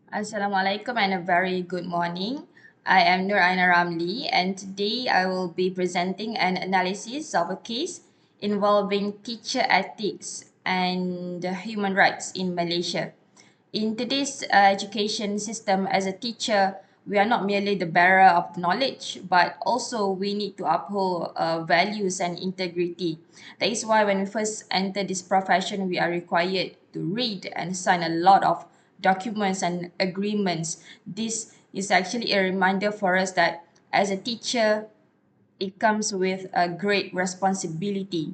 Assalamualaikum and a very good morning. I am Nur Aina Ramli and today I will be presenting an analysis of a case involving teacher ethics and human rights in Malaysia. In today's education system, as a teacher, we are not merely the bearer of knowledge, but also we need to uphold values and integrity. That is why when we first enter this profession, we are required to read and sign a lot of documents and agreements. This is actually a reminder for us that as a teacher, it comes with a great responsibility.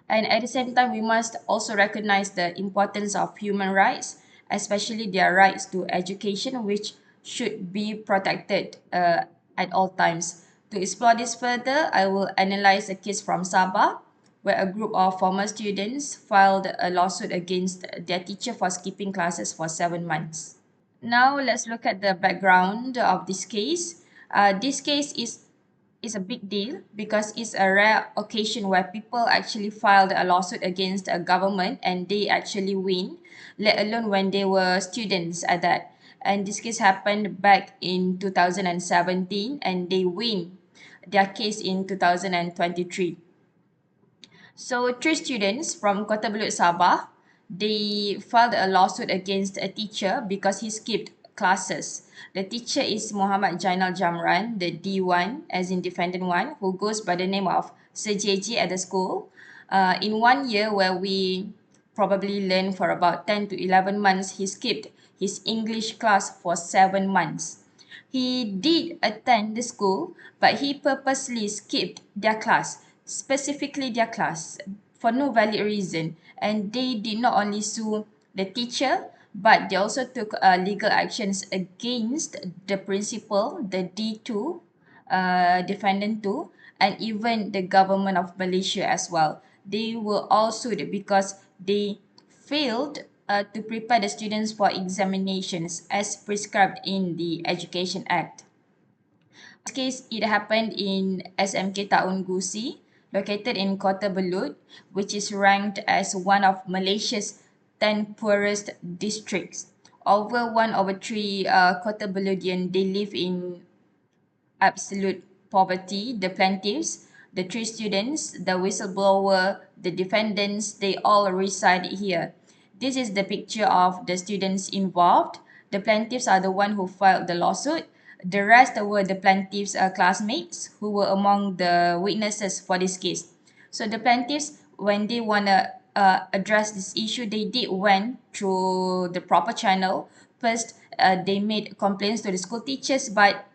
And at the same time, we must also recognize the importance of human rights, especially their rights to education, which should be protected at all times. To explore this further, I will analyze a case from Sabah, where a group of former students filed a lawsuit against their teacher for skipping classes for 7 months. Now let's look at the background of this case. This case is a big deal because it's a rare occasion where people actually filed a lawsuit against a government and they actually win, let alone when they were students at that. And this case happened back in 2017 and they win their case in 2023. So three students from Kota Belud, Sabah, they filed a lawsuit against a teacher because he skipped classes. The teacher is Muhammad Jainal Jamran, the D1, as in defendant one, who goes by the name of Sir JJ at the school. In 1 year where we probably learned for about 10 to 11 months, he skipped his English class for 7 months. He did attend the school, but he purposely skipped their class, specifically their class, for no valid reason. And they did not only sue the teacher, but they also took legal actions against the principal, the D2, defendant 2, and even the government of Malaysia as well. They were all sued because they failed to prepare the students for examinations as prescribed in the Education Act. This case, it happened in SMK Taun Gusi, located in Kota Belud, which is ranked as one of Malaysia's 10 poorest districts. Over 1/3 Kota Beludian, they live in absolute poverty. The plaintiffs, the three students, the whistleblower, the defendants, they all reside here. This is the picture of the students involved. The plaintiffs are the one who filed the lawsuit. The rest were the plaintiffs' classmates who were among the witnesses for this case. So the plaintiffs, when they want to address this issue, they did went through the proper channel. First, they made complaints to the school teachers, but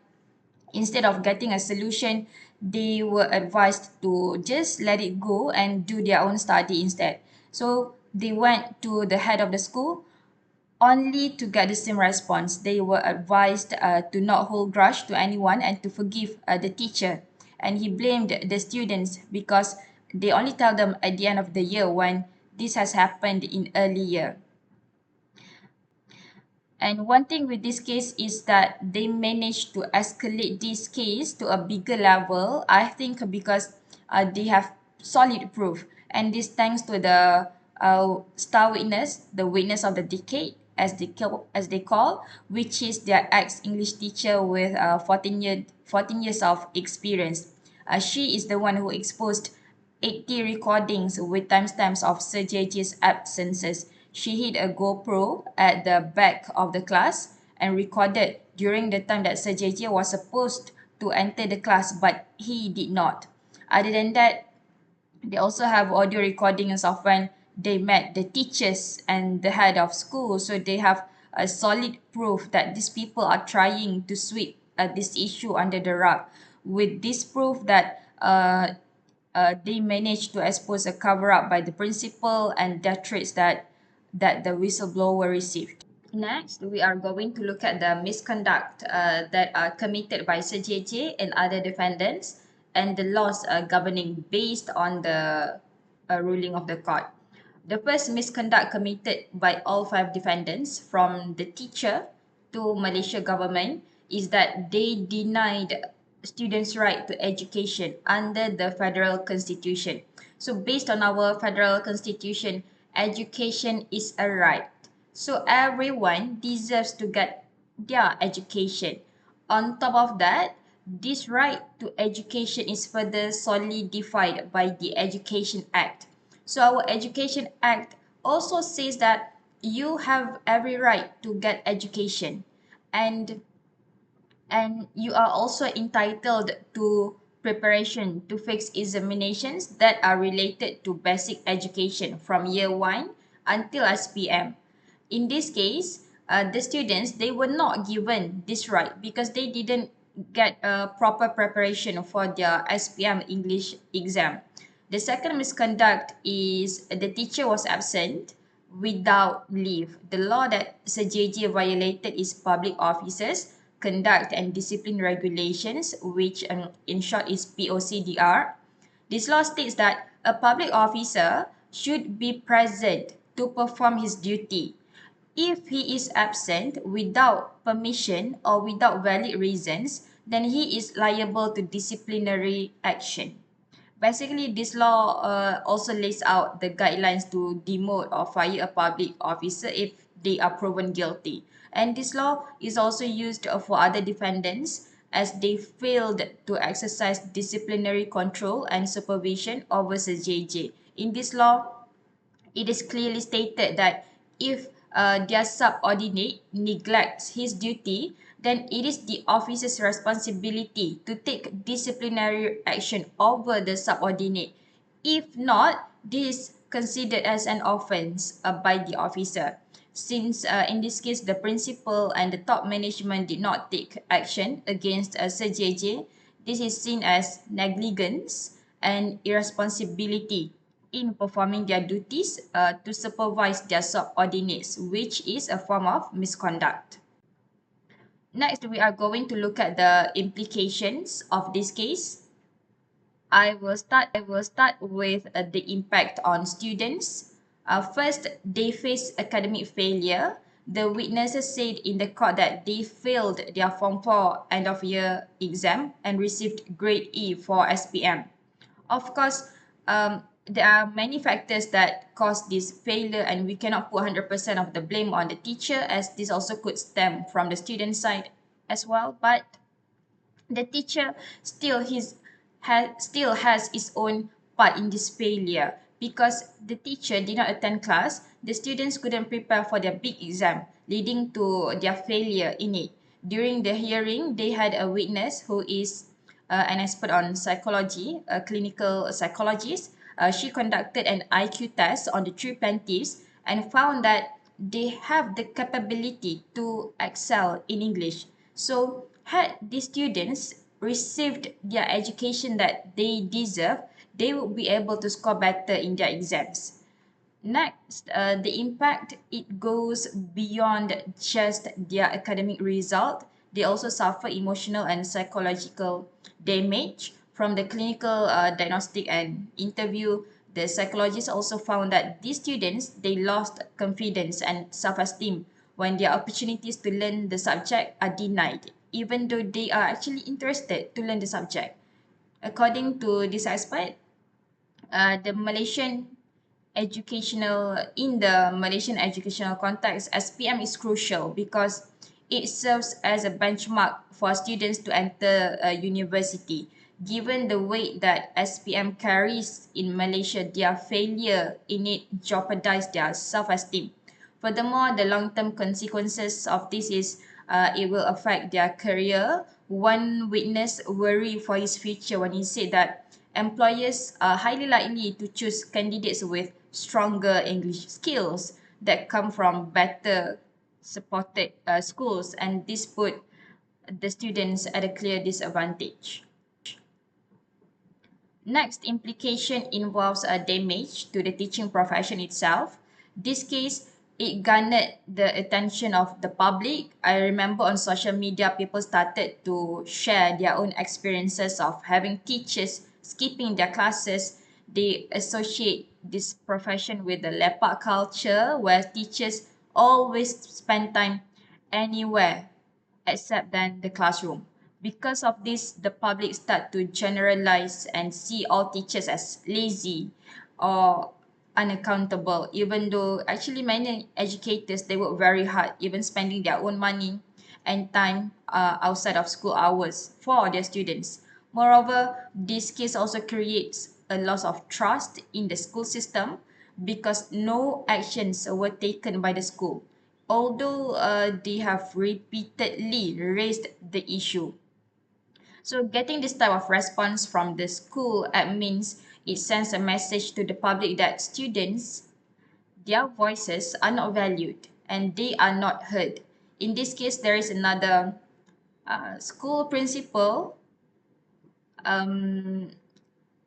instead of getting a solution, they were advised to just let it go and do their own study instead. So they went to the head of the school only to get the same response. They were advised to not hold grudge to anyone and to forgive the teacher. And he blamed the students because they only tell them at the end of the year when this has happened in early year. And one thing with this case is that they managed to escalate this case to a bigger level, I think because they have solid proof. And this thanks to the star witness, the witness of the decade, as they call, which is their ex-English teacher with 14 years of experience. She is the one who exposed 80 recordings with timestamps of Sir JJ's absences. She hid a GoPro at the back of the class and recorded during the time that Sir JJ was supposed to enter the class, but he did not. Other than that, they also have audio recordings of when they met the teachers and the head of school. So they have a solid proof that these people are trying to sweep this issue under the rug. With this proof that they managed to expose a cover up by the principal and death threats that the whistleblower received. Next, we are going to look at the misconduct that are committed by Sir JJ and other defendants and the laws governing based on the ruling of the court. The first misconduct committed by all five defendants, from the teacher to Malaysia government, is that they denied students' right to education under the federal constitution. So based on our federal constitution, education is a right. So everyone deserves to get their education. On top of that, this right to education is further solidified by the Education Act. So our Education Act also says that you have every right to get education, and you are also entitled to preparation to fix examinations that are related to basic education from year 1 until SPM. In this case, the students, they were not given this right because they didn't get a proper preparation for their SPM English exam. The second misconduct is the teacher was absent without leave. The law that Sir JJ violated is Public Officers Conduct and Discipline Regulations, which in short is POCDR. This law states that a public officer should be present to perform his duty. If he is absent without permission or without valid reasons, then he is liable to disciplinary action. Basically, this law also lays out the guidelines to demote or fire a public officer if they are proven guilty. And this law is also used for other defendants as they failed to exercise disciplinary control and supervision over JJ. In this law, it is clearly stated that if their subordinate neglects his duty, then it is the officer's responsibility to take disciplinary action over the subordinate. If not, this is considered as an offense by the officer. Since in this case, the principal and the top management did not take action against Sir JJ, this is seen as negligence and irresponsibility in performing their duties to supervise their subordinates, which is a form of misconduct. Next, we are going to look at the implications of this case. I will start with the impact on students. First, they face academic failure. The witnesses said in the court that they failed their Form 4 end of year exam and received grade E for SPM. Of course, there are many factors that cause this failure, and we cannot put 100% of the blame on the teacher, as this also could stem from the student side as well. But the teacher still has its own part in this failure, because the teacher did not attend class. The students couldn't prepare for their big exam, leading to their failure in it. During the hearing, they had a witness who is an expert on psychology, a clinical psychologist. She conducted an IQ test on the three plaintiffs and found that they have the capability to excel in English. So, had the students received their education that they deserve, they would be able to score better in their exams. Next, the impact, it goes beyond just their academic result. They also suffer emotional and psychological damage. From the clinical diagnostic and interview, the psychologists also found that these students, they lost confidence and self-esteem when their opportunities to learn the subject are denied, even though they are actually interested to learn the subject. According to this expert, the Malaysian educational context, SPM is crucial because it serves as a benchmark for students to enter a university. Given the weight that SPM carries in Malaysia, their failure in it jeopardize their self-esteem. Furthermore, the long-term consequences of this is it will affect their career. One witness worried for his future when he said that employers are highly likely to choose candidates with stronger English skills that come from better supported schools, and this put the students at a clear disadvantage. Next implication involves a damage to the teaching profession itself. This case, it garnered the attention of the public. I remember on social media, people started to share their own experiences of having teachers skipping their classes. They associate this profession with the lepak culture, where teachers always spend time anywhere except than the classroom. Because of this, the public start to generalize and see all teachers as lazy, or unaccountable, even though actually many educators, they work very hard, even spending their own money and time outside of school hours for their students. Moreover, this case also creates a loss of trust in the school system because no actions were taken by the school, although they have repeatedly raised the issue. So getting this type of response from the school means it sends a message to the public that students, their voices are not valued and they are not heard. In this case, there is another school principal. Um,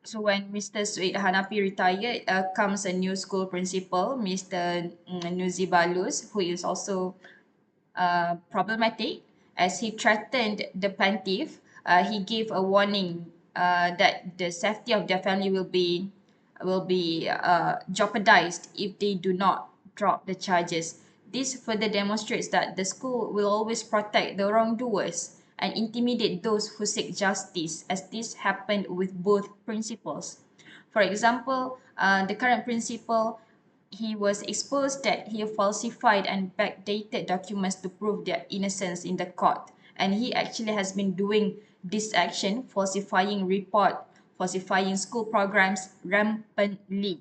so when Mr. Suid Hanafi retired, comes a new school principal, Mr. Nuzi Balus, who is also problematic as he threatened the plaintiff. He gave a warning that the safety of their family will be jeopardized if they do not drop the charges. This further demonstrates that the school will always protect the wrongdoers and intimidate those who seek justice, as this happened with both principals. For example, the current principal, he was exposed that he falsified and backdated documents to prove their innocence in the court. And he actually has been doing this action, falsifying report, falsifying school programs rampantly.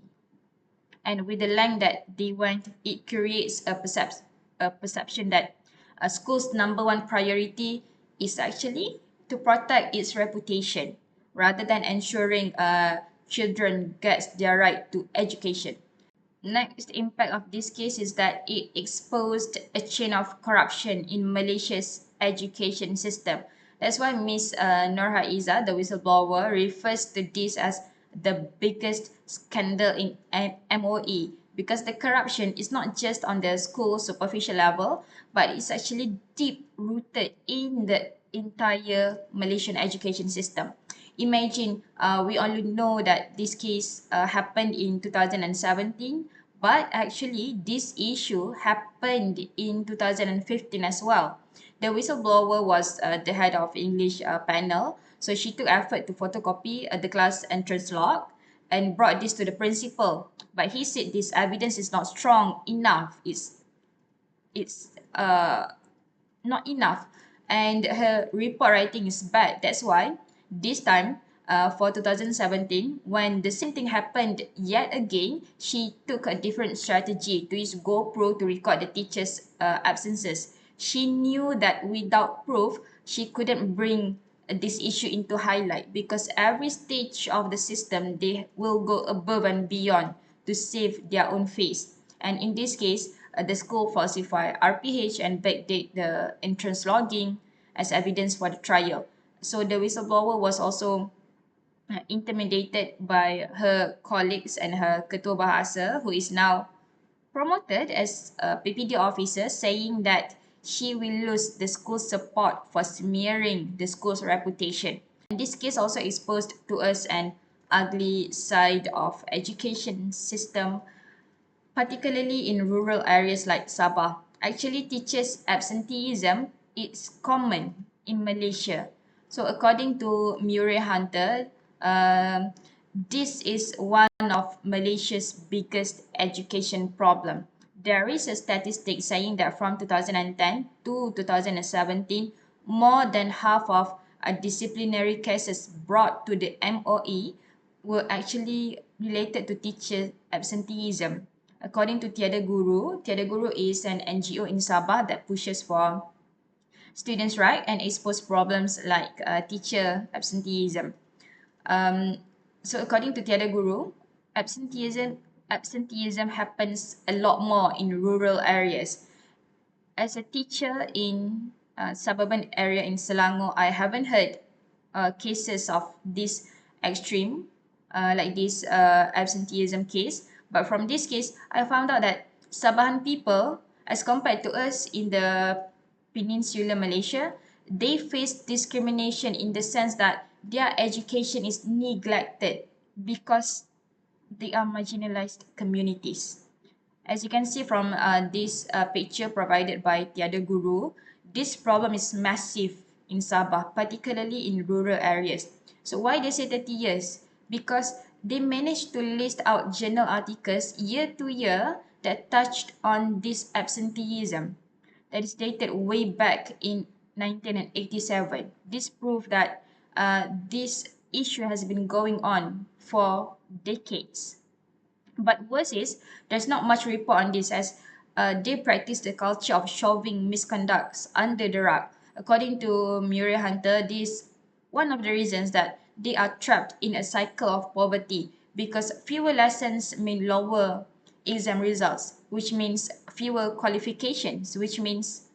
And with the length that they went, it creates a perception that a school's number one priority is actually to protect its reputation rather than ensuring children gets their right to education. Next impact of this case is that it exposed a chain of corruption in Malaysia's education system. That's why Ms. Nur Aina, the whistleblower, refers to this as the biggest scandal in MOE, because the corruption is not just on the school superficial level, but it's actually deep rooted in the entire Malaysian education system. Imagine, we only know that this case happened in 2017, but actually this issue happened in 2015 as well. The whistleblower was the head of English panel, so she took effort to photocopy the class entrance log and brought this to the principal. But he said this evidence is not strong enough. It's not enough, and her report writing is bad. That's why this time, for 2017, when the same thing happened yet again, she took a different strategy to use GoPro to record the teachers absences. She knew that without proof she couldn't bring this issue into highlight, because every stage of the system they will go above and beyond to save their own face. And in this case, the school falsified RPH and backdate the entrance logging as evidence for the trial. So the whistleblower was also intimidated by her colleagues and her ketua bahasa, who is now promoted as a PPD officer, saying that she will lose the school's support for smearing the school's reputation. And this case also exposed to us an ugly side of education system, particularly in rural areas like Sabah. Actually, teachers' absenteeism is common in Malaysia. So according to Murray Hunter, this is one of Malaysia's biggest education problem. There is a statistic saying that from 2010 to 2017, more than half of disciplinary cases brought to the MOE were actually related to teacher absenteeism. According to Tiada Guru is an NGO in Sabah that pushes for students' right and expose problems like teacher absenteeism. Um, so according to Tiada Guru, absenteeism happens a lot more in rural areas. As a teacher in suburban area in Selangor, I haven't heard cases of this extreme, like this absenteeism case. But from this case, I found out that Sabahan people, as compared to us in the Peninsular Malaysia, they face discrimination in the sense that their education is neglected because they are marginalized communities. As you can see from this picture provided by Tiada Guru, this problem is massive in Sabah, particularly in rural areas. So why they say 30 years? Because they managed to list out journal articles year to year that touched on this absenteeism that is dated way back in 1987. This proved that this issue has been going on for decades. But worse is, there's not much report on this as they practice the culture of shoving misconducts under the rug. According to Murray Hunter, this one of the reasons that they are trapped in a cycle of poverty because fewer lessons mean lower exam results, which means fewer qualifications, which means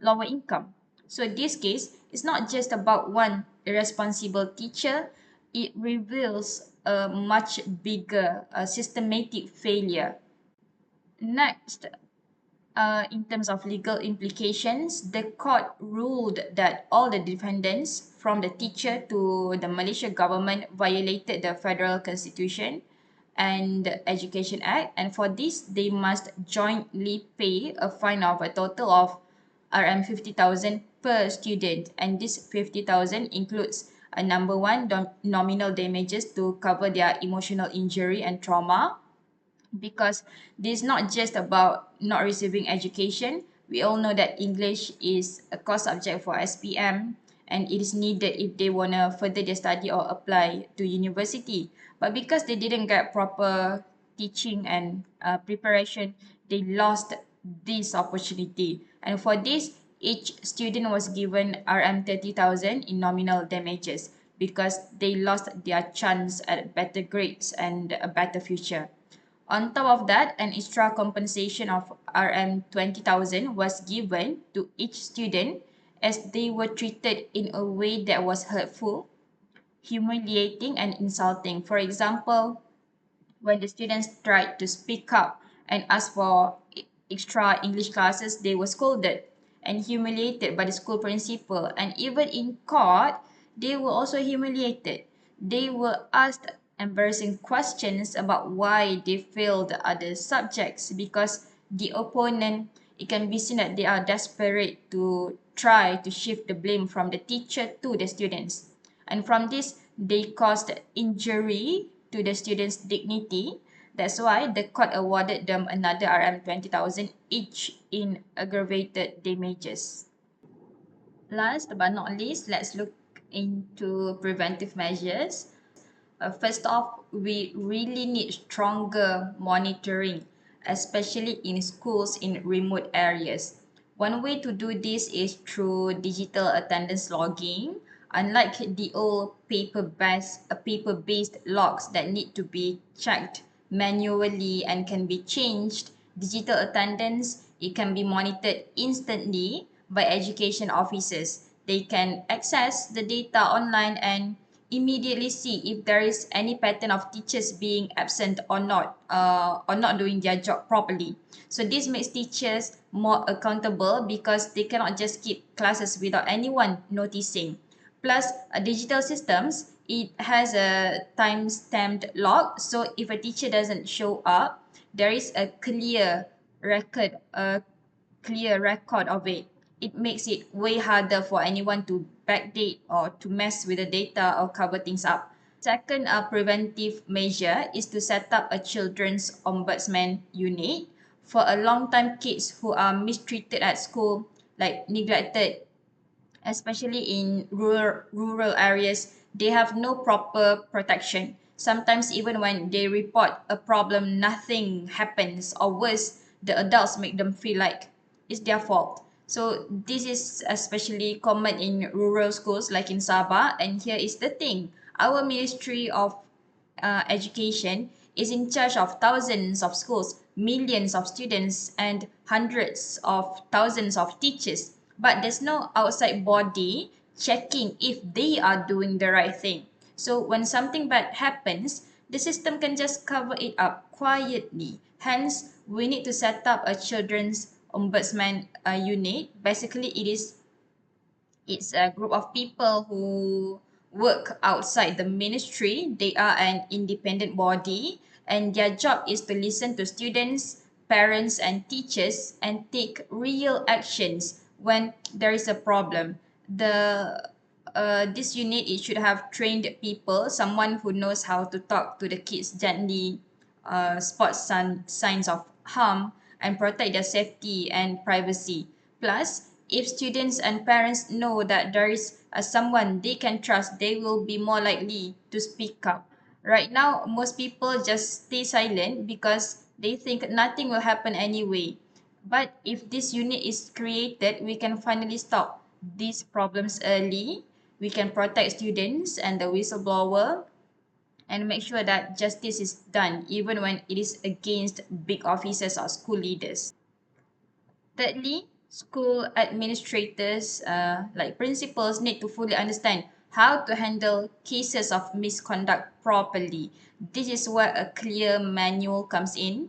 lower income. So in this case, it's not just about one irresponsible teacher, it reveals a much bigger systematic failure. Next, in terms of legal implications, the court ruled that all the defendants, from the teacher to the Malaysia government, violated the federal constitution and the Education Act, and for this, they must jointly pay a fine of a total of RM 50,000 per student, and this 50,000 includes a number one nominal damages to cover their emotional injury and trauma, because this is not just about not receiving education. We all know that English is a core subject for SPM and it is needed if they want to further their study or apply to university. But because they didn't get proper teaching and preparation, they lost this opportunity. And for this, each student was given RM 30,000 in nominal damages because they lost their chance at better grades and a better future. On top of that, an extra compensation of RM 20,000 was given to each student as they were treated in a way that was hurtful, humiliating, and insulting. For example, when the students tried to speak up and ask for extra English classes, they were scolded and humiliated by the school principal. And even in court, they were also humiliated. They were asked embarrassing questions about why they failed the other subjects because the opponent, it can be seen that they are desperate to try to shift the blame from the teacher to the students. And from this, they caused injury to the students' dignity. That's why the court awarded them another RM 20,000 each in aggravated damages. Last but not least, let's look into preventive measures. First off, we really need stronger monitoring, especially in schools in remote areas. One way to do this is through digital attendance logging. Unlike the old paper-based logs that need to be checked manually and can be changed, digital attendance, it can be monitored instantly by education officers. They can access the data online and immediately see if there is any pattern of teachers being absent or not doing their job properly. So this makes teachers more accountable because they cannot just keep classes without anyone noticing. Plus, digital systems, it has a time-stamped log. So if a teacher doesn't show up, there is a clear record of it. It makes it way harder for anyone to backdate or to mess with the data or cover things up. Second, preventive measure is to set up a children's ombudsman unit for a long time kids who are mistreated at school, like neglected, especially in rural areas. They have no proper protection. Sometimes even when they report a problem, nothing happens, or worse, the adults make them feel like it's their fault. So this is especially common in rural schools like in Sabah. And here is the thing: our Ministry of Education is in charge of thousands of schools, millions of students, and hundreds of thousands of teachers. But there's no outside body checking if they are doing the right thing. So when something bad happens, the system can just cover it up quietly. Hence, we need to set up a children's ombudsman unit. Basically, it's a group of people who work outside the ministry. They are an independent body, and their job is to listen to students, parents, and teachers and take real actions when there is a problem. The this unit, it should have trained people, someone who knows how to talk to the kids gently, spot signs of harm, and protect their safety and privacy. Plus, if students and parents know that there is someone they can trust, they will be more likely to speak up. Right now, most people just stay silent because they think nothing will happen anyway. But if this unit is created, we can finally stop these problems early. We can protect students and the whistleblower and make sure that justice is done even when it is against big officers or school leaders. Thirdly, school administrators, like principals, need to fully understand how to handle cases of misconduct properly. This is where a clear manual comes in.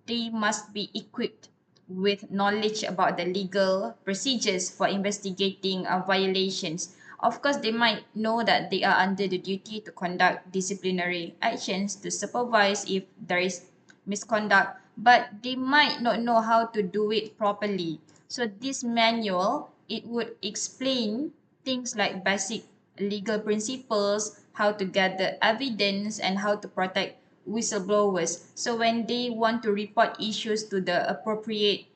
They must be equipped with knowledge about the legal procedures for investigating violations. Of course, they might know that they are under the duty to conduct disciplinary actions to supervise if there is misconduct, but they might not know how to do it properly. So this manual, it would explain things like basic legal principles, how to gather evidence, and how to protect whistleblowers. So when they want to report issues to the appropriate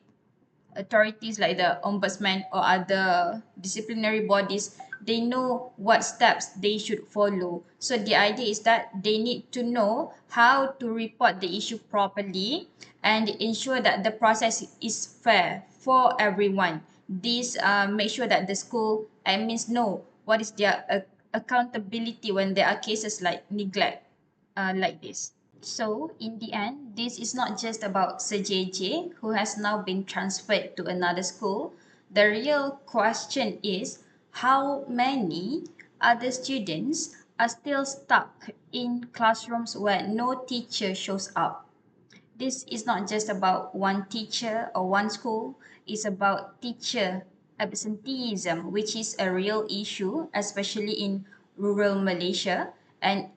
authorities like the ombudsman or other disciplinary bodies, they know what steps they should follow. So the idea is that they need to know how to report the issue properly and ensure that the process is fair for everyone. This make sure that the school admins know what is their accountability when there are cases like neglect like this. So, in the end, this is not just about Sir JJ, who has now been transferred to another school. The real question is how many other students are still stuck in classrooms where no teacher shows up. This is not just about one teacher or one school, it's about teacher absenteeism, which is a real issue, especially in rural Malaysia, and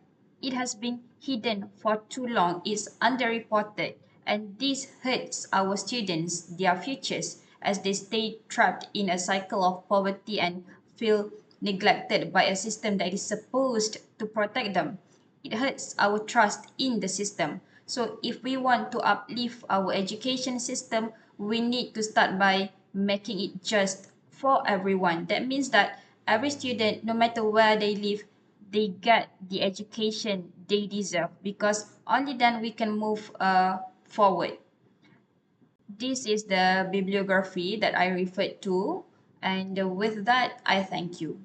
it has been hidden for too long, it's underreported, and this hurts our students, their futures, as they stay trapped in a cycle of poverty and feel neglected by a system that is supposed to protect them. It hurts our trust in the system. So if we want to uplift our education system, we need to start by making it just for everyone. That means that every student, no matter where they live, they get the education they deserve, because only then we can move forward. This is the bibliography that I referred to, and with that, I thank you.